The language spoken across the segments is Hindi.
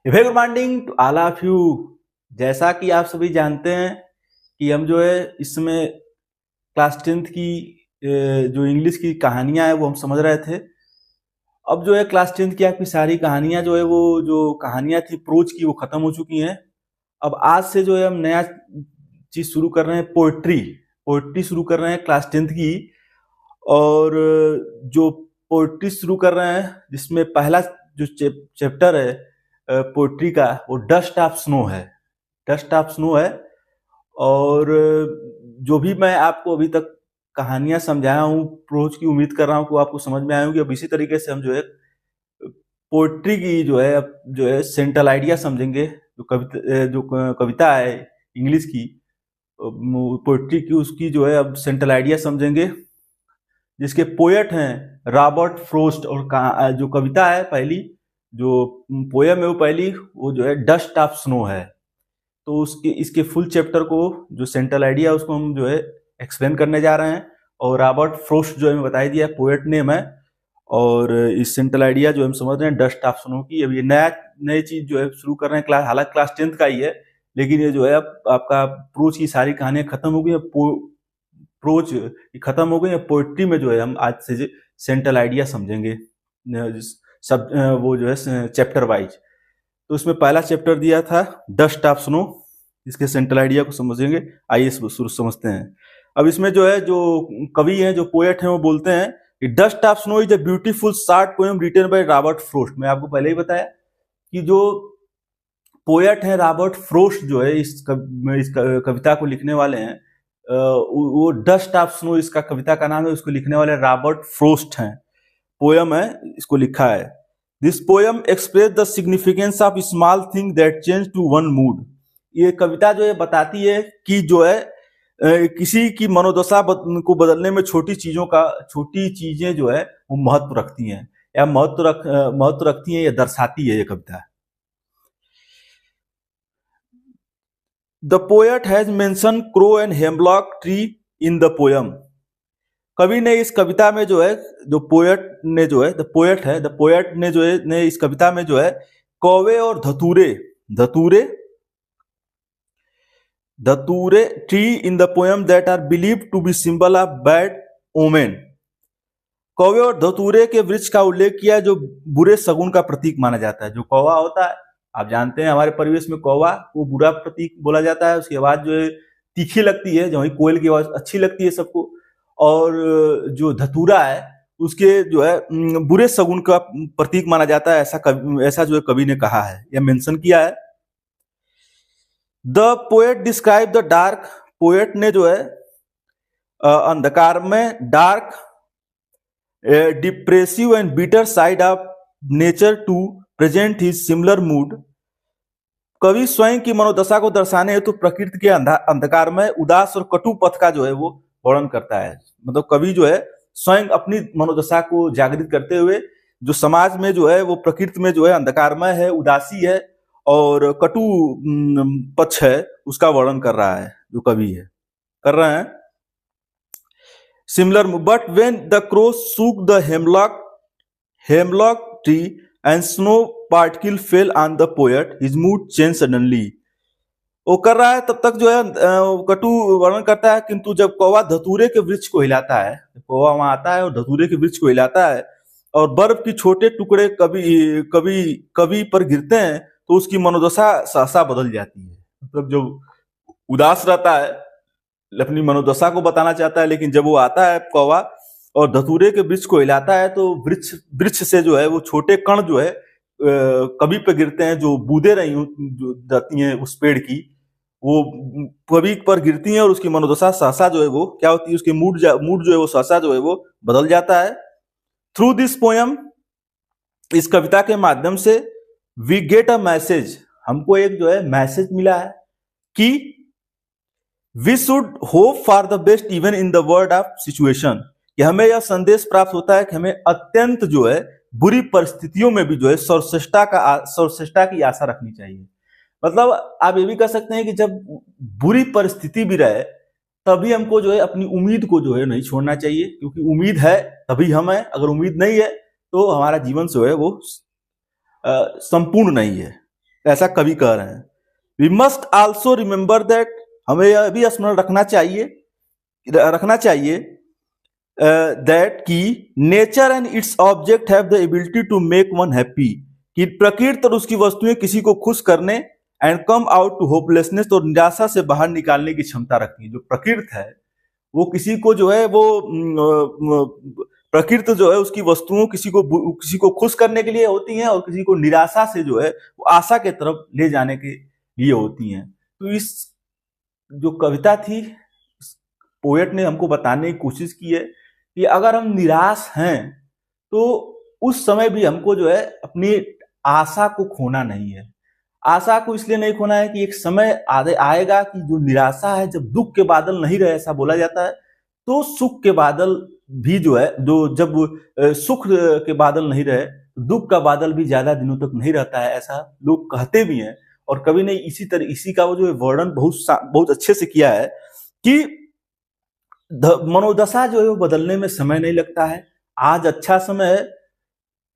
Very good morning to all of you. जैसा कि आप सभी जानते हैं कि हम जो है इसमें क्लास 10th की जो इंग्लिश की कहानियां हैं वो हम समझ रहे थे। अब जो है क्लास 10th की आपकी सारी कहानियां जो है वो जो कहानियां थी प्रोज की वो खत्म हो चुकी हैं। अब आज से जो है हम नया चीज शुरू कर रहे हैं, पोएट्री। पोएट्री शुरू कर रहे हैं क्लास 10th की। और जो पोएट्री शुरू कर रहे हैं जिसमें पहला जो चैप्टर है पोएट्री का वो डस्ट ऑफ स्नो है। डस्ट ऑफ स्नो है। और जो भी मैं आपको अभी तक कहानियां समझाया हूँ प्रोज की, उम्मीद कर रहा हूँ कि आपको समझ में आए होंगे। अब इसी तरीके से हम जो है पोएट्री की जो है सेंट्रल आइडिया समझेंगे। जो कविता है इंग्लिश की पोएट्री की, उसकी जो है अब सेंट्रल आइडिया समझेंगे, जिसके पोएट हैं रॉबर्ट फ्रोस्ट। और जो कविता है पहली, जो पोयम है वो पहली, वो जो है डस्ट ऑफ स्नो है। तो उसके इसके फुल चैप्टर को जो सेंट्रल आइडिया उसको हम जो है एक्सप्लेन करने जा रहे हैं। और रॉबर्ट फ्रोस्ट जो है बता दिया पोएट नेम है। और इस सेंट्रल आइडिया जो हम समझ रहे हैं डस्ट ऑफ स्नो की, अब ये नई चीज जो है शुरू कर रहे हैं क्लास, हालांकि क्लास 10th का ही है, लेकिन ये जो है अब आपका प्रोज की सारी कहानियां खत्म हो गई। प्रोज खत्म हो गई है। पोएट्री में जो है हम आज से सेंट्रल आइडिया समझेंगे सब वो जो है चैप्टर वाइज। तो उसमें पहला चैप्टर दिया था डस्ट ऑफ स्नो, इसके सेंट्रल आइडिया को समझेंगे। आइए शुरू समझते हैं। अब इसमें जो है जो कवि हैं, जो पोएट हैं, वो बोलते हैं कि dust of snow is a beautiful short poem written by Robert Frost. मैं आपको पहले ही बताया कि जो पोएट हैं रॉबर्ट फ्रोस्ट जो है इस कविता को लिखने वाले हैं, वो डस्ट ऑफ स्नो इसका कविता का नाम है, उसको लिखने वाले रॉबर्ट फ्रोस्ट हैं। पोयम है, इसको लिखा है। This poem express the significance of small thing that change to one mood. ये कविता जो है बताती है कि जो है किसी की मनोदशा को बदलने में छोटी चीजें जो है वो महत्व रखती हैं, या महत्व रखती हैं, या दर्शाती है ये कविता। The poet has mention crow and hemlock tree in the poem. कवि ने इस कविता में जो है, जो पोएट ने जो है, द पोएट ने जो है ने इस कविता में जो है कौवे और धतूरे धतूरे धतूरे tree in the poem that are believe to be symbol of bad omen. कौवे और धतूरे के वृक्ष का उल्लेख किया जो बुरे शगुन का प्रतीक माना जाता है। जो कौवा होता है, आप जानते हैं हमारे परिवेश में कौवा को बुरा प्रतीक बोला जाता है। उसकी आवाज जो है तीखी लगती है, जो कोयल की आवाज अच्छी लगती है सबको। और जो धतूरा है उसके जो है बुरे शगुन का प्रतीक माना जाता है, ऐसा जो है कवि ने कहा है या मेंशन किया है। The poet describe the dark. Poet ने जो है अंधकार में dark depressive and bitter side of nature to present his similar mood. कवि स्वयं की मनोदशा को दर्शाने हेतु प्रकृति के अंधकार में उदास और कटु पथ का जो है वो वर्णन करता है। मतलब कवि जो है स्वयं अपनी मनोदशा को जागृत करते हुए जो समाज में जो है वो प्रकृति में जो है अंधकारमय है, उदासी है और कटु पक्ष है, उसका वर्णन कर रहा है जो कवि है, कर रहे हैं। Similar but when the crow shook the hemlock tree and snow particle fell on the poet his mood change suddenly. वो कर रहा है तब तक जो है कटु वर्णन करता है, किंतु जब कौवा धतूरे के वृक्ष को हिलाता है, कौवा वहां आता है और धतूरे के वृक्ष को हिलाता है और बर्फ की छोटे टुकड़े कवि पर गिरते हैं, तो उसकी मनोदशा सहसा बदल जाती है। मतलब जो उदास रहता है अपनी मनोदशा को बताना चाहता है, लेकिन जब वो आता है कौवा और धतूरे के वृक्ष को हिलाता है तो वृक्ष से जो है वो छोटे कण जो है कवि पे गिरते हैं, जो बूंदे जाती हैं उस पेड़ की, वो कवि पर गिरती हैं और उसकी मनोदशा सहसा जो है वो क्या होती है, उसके मूड जो है वो सहसा जो है वो बदल जाता है। थ्रू दिस पोयम, इस कविता के माध्यम से वी गेट अ मैसेज, हमको एक जो है मैसेज मिला है कि we should hope for the best even in the word of situation, कि हमें यह संदेश प्राप्त होता है कि हमें अत्यंत जो है बुरी परिस्थितियों में भी जो है सर्वश्रेष्ठता की आशा रखनी चाहिए। मतलब आप ये भी कह सकते हैं कि जब बुरी परिस्थिति भी रहे तभी हमको जो है अपनी उम्मीद को जो है नहीं छोड़ना चाहिए, क्योंकि उम्मीद है तभी हम है, अगर उम्मीद नहीं है तो हमारा जीवन जो है वो संपूर्ण नहीं है। ऐसा कवि कह रहे हैं। We must also remember that, हमें यह भी स्मरण रखना चाहिए दैट कि nature and its object have the ability to make one happy, कि प्रकृति और उसकी वस्तुएं किसी को खुश करने and come out to hopelessness, और निराशा से बाहर निकालने की क्षमता रखती है। जो प्रकृति है वो किसी को जो है वो प्रकृति जो है उसकी वस्तुओं किसी को खुश करने के लिए होती हैं और किसी को निराशा से जो है वो आशा के तरफ ले जाने के लिए होती हैं। तो इस जो कविता थी, पोएट ने हमको बताने की कोशिश की है कि अगर हम निराश हैं तो उस समय भी हमको जो है अपनी आशा को खोना नहीं है। आशा को इसलिए नहीं खोना है कि एक समय आएगा कि जो निराशा है, जब दुख के बादल नहीं रहे, ऐसा बोला जाता है, तो सुख के बादल भी जो है, जब सुख के बादल नहीं रहे, दुख का बादल भी ज्यादा दिनों तक नहीं रहता है, ऐसा लोग कहते भी हैं। और कवि ने इसी का वो जो वर्णन बहुत अच्छे से किया है कि मनोदशा जो है वो बदलने में समय नहीं लगता है। आज अच्छा समय है,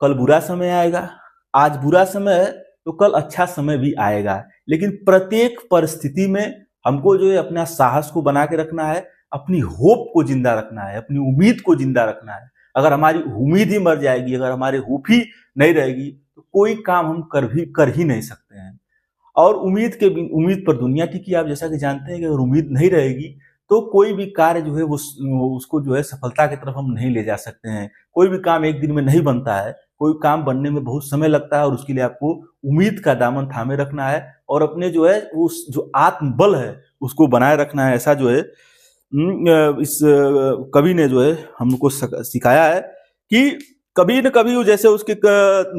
कल बुरा समय आएगा, आज बुरा समय है तो कल अच्छा समय भी आएगा। लेकिन प्रत्येक परिस्थिति में हमको जो है अपना साहस को बना के रखना है, अपनी होप को जिंदा रखना है, अपनी उम्मीद को जिंदा रखना है। अगर हमारी उम्मीद ही मर जाएगी, अगर हमारी होप ही नहीं रहेगी, तो कोई काम हम कर ही नहीं सकते हैं। और उम्मीद पर दुनिया टिकी। आप जैसा कि जानते हैं कि अगर उम्मीद नहीं रहेगी तो कोई भी कार्य जो है वो उसको जो है सफलता की तरफ हम नहीं ले जा सकते हैं। कोई भी काम एक दिन में नहीं बनता है, कोई काम बनने में बहुत समय लगता है, और उसके लिए आपको उम्मीद का दामन थामे रखना है और अपने जो है उस जो आत्मबल है उसको बनाए रखना है। ऐसा जो है इस कवि ने जो है हमको सिखाया है कि कभी न कभी वो जैसे उसके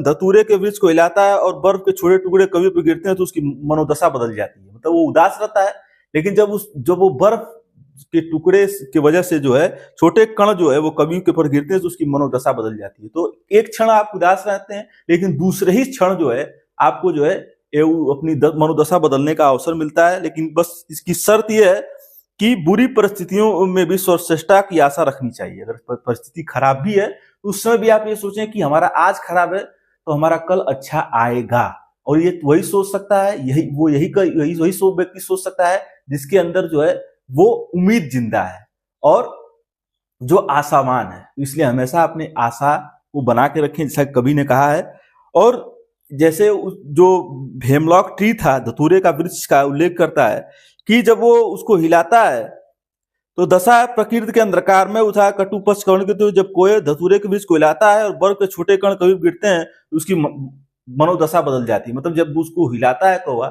धतूरे के वृक्ष को हिलाता है और बर्फ के छोटे टुकड़े कवि पर गिरते हैं तो उसकी मनोदशा बदल जाती है। मतलब वो उदास रहता है, लेकिन जब वो बर्फ के टुकड़े की वजह से जो है छोटे कण जो है वो कवि के ऊपर गिरते हैं तो उसकी मनोदशा बदल जाती है। तो एक क्षण आप उदास रहते हैं, लेकिन दूसरे ही क्षण जो है आपको जो है अपनी मनोदशा बदलने का अवसर मिलता है। लेकिन बस इसकी शर्त यह है कि बुरी परिस्थितियों में भी सर्वश्रेष्ठता की आशा रखनी चाहिए। अगर परिस्थिति खराब भी है तो उस समय भी आप ये सोचें कि हमारा आज खराब है तो हमारा कल अच्छा आएगा। और ये वही सोच सकता है, वही व्यक्ति सोच सकता है जिसके अंदर जो है वो उम्मीद जिंदा है और जो आशावान है। इसलिए हमेशा अपनी आशा को बना के रखें, जैसा कवि ने कहा है। और जैसे जो हेमलॉक ट्री था, धतूरे का वृक्ष का उल्लेख करता है कि जब वो उसको हिलाता है तो दशा प्रकृति के अंधकार में उठा कटु पक्ष कर्ण के, तो जब कोई धतूरे के वृक्ष को हिलाता है और बर्फ के छोटे कण कभी गिरते हैं तो उसकी मनोदशा बदल जाती है। मतलब जब उसको हिलाता है कौवा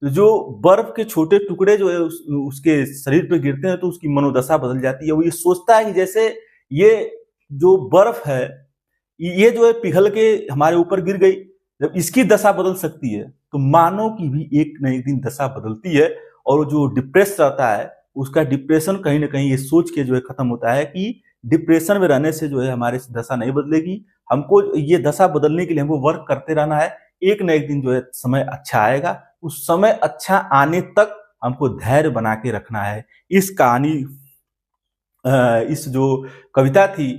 तो जो बर्फ के छोटे टुकड़े जो है उसके शरीर पे गिरते हैं तो उसकी मनोदशा बदल जाती है। वो ये सोचता है कि जैसे ये जो बर्फ है ये जो है पिघल के हमारे ऊपर गिर गई, जब इसकी दशा बदल सकती है तो मानव की भी एक न एक दिन दशा बदलती है। और जो डिप्रेस रहता है उसका डिप्रेशन कहीं ना कहीं ये सोच के जो है खत्म होता है कि डिप्रेशन में रहने से जो है हमारी दशा नहीं बदलेगी, हमको ये दशा बदलने के लिए हमको वर्क करते रहना है। एक न एक दिन जो है समय अच्छा आएगा, उस समय अच्छा आने तक हमको धैर्य बना के रखना है। इस कहानी इस जो कविता थी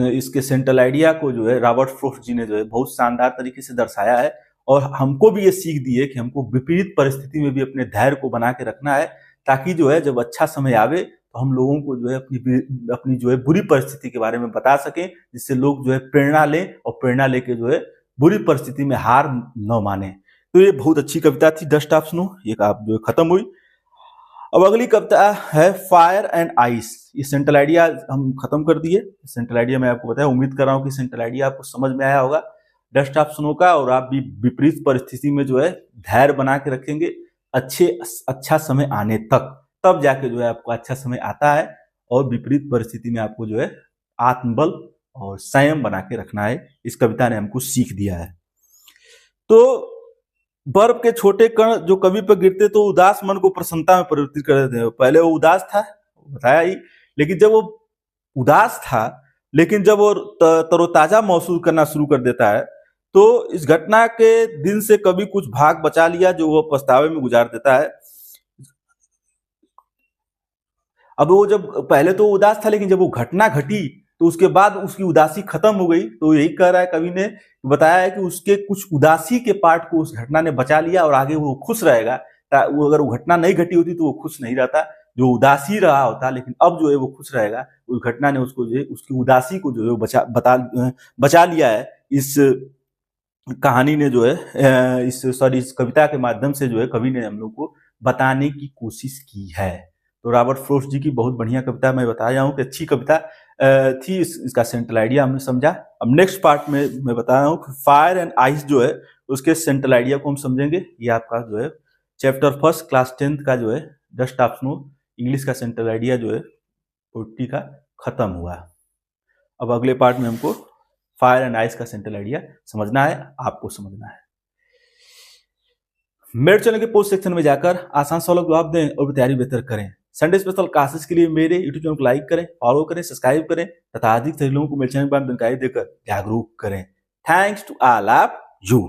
इसके सेंट्रल आइडिया को जो है रॉबर्ट फ्रोस्ट जी ने जो है बहुत शानदार तरीके से दर्शाया है। और हमको भी ये सीख दी है कि हमको विपरीत परिस्थिति में भी अपने धैर्य को बना के रखना है, ताकि जो है जब अच्छा समय आवे तो हम लोगों को जो है अपनी जो है बुरी परिस्थिति के बारे में बता सकें, जिससे लोग जो है प्रेरणा लें और प्रेरणा लेके जो है बुरी परिस्थिति में हार न माने। तो ये बहुत अच्छी कविता थी डस्ट ऑफ स्नो, ये आप जो खत्म हुई। अब अगली कविता है फायर एंड आइस। ये सेंट्रल आइडिया हम खत्म कर दिए। सेंट्रल आइडिया मैं आपको बताया, उम्मीद कर रहा हूँ कि सेंट्रल आइडिया आपको समझ में आया होगा डस्ट ऑफ स्नो का, और आप भी विपरीत परिस्थिति में जो है धैर्य बना के रखेंगे अच्छा समय आने तक, तब जाके जो है आपको अच्छा समय आता है। और विपरीत परिस्थिति में आपको जो है आत्मबल और संयम बना के रखना है। इस कविता ने हमको सीख दिया है। तो बर्फ के छोटे कण जो कवि पर गिरते तो उदास मन को प्रसन्नता में परिवर्तित कर देते हैं। पहले वो उदास था, बताया ही, लेकिन जब वो उदास था लेकिन जब वो तरोताजा महसूस करना शुरू कर देता है तो इस घटना के दिन से कभी कुछ भाग बचा लिया जो वो पछतावे में गुजार देता है। अब वो जब पहले तो उदास था, लेकिन जब वो घटना घटी तो उसके बाद उसकी उदासी खत्म हो गई। तो यही कह रहा है कवि ने, बताया है कि उसके कुछ उदासी के पार्ट को उस घटना ने बचा लिया और आगे वो खुश रहेगा। वो अगर वो घटना नहीं घटी होती तो वो खुश नहीं रहता, जो उदासी रहा होता, लेकिन अब जो है वो खुश रहेगा। उस घटना ने उसको जो है उसकी उदासी को जो है बचा लिया है। इस कहानी ने जो है इस कविता के माध्यम से जो है कवि ने हम लोग को बताने की कोशिश की है। तो रॉबर्ट फ्रॉस्ट जी की बहुत बढ़िया कविता मैं बताया हूँ कि अच्छी कविता थी। इसका सेंट्रल आइडिया हमने समझा। अब नेक्स्ट पार्ट में मैं बता रहा हूँ फायर एंड आइस जो है उसके सेंट्रल आइडिया को हम समझेंगे। ये आपका जो है चैप्टर फर्स्ट क्लास 10th का जो है जस्ट आप सुनो इंग्लिश का सेंट्रल आइडिया जो है पोइट्री का खत्म हुआ। अब अगले पार्ट में हमको फायर एंड आइस का सेंट्रल आइडिया समझना है, आपको समझना है। मेरे चैनल के पोस्ट सेक्शन में जाकर आसान सवालों के जवाब दें और तैयारी बेहतर करें। संडे स्पेशल क्लासेस के लिए मेरे यूट्यूब चैनल को लाइक करें, फॉलो करें, सब्सक्राइब करें तथा अधिक से लोगों को मेरे चैनल पर जानकारी देकर जागरूक करें। Thanks to all of you.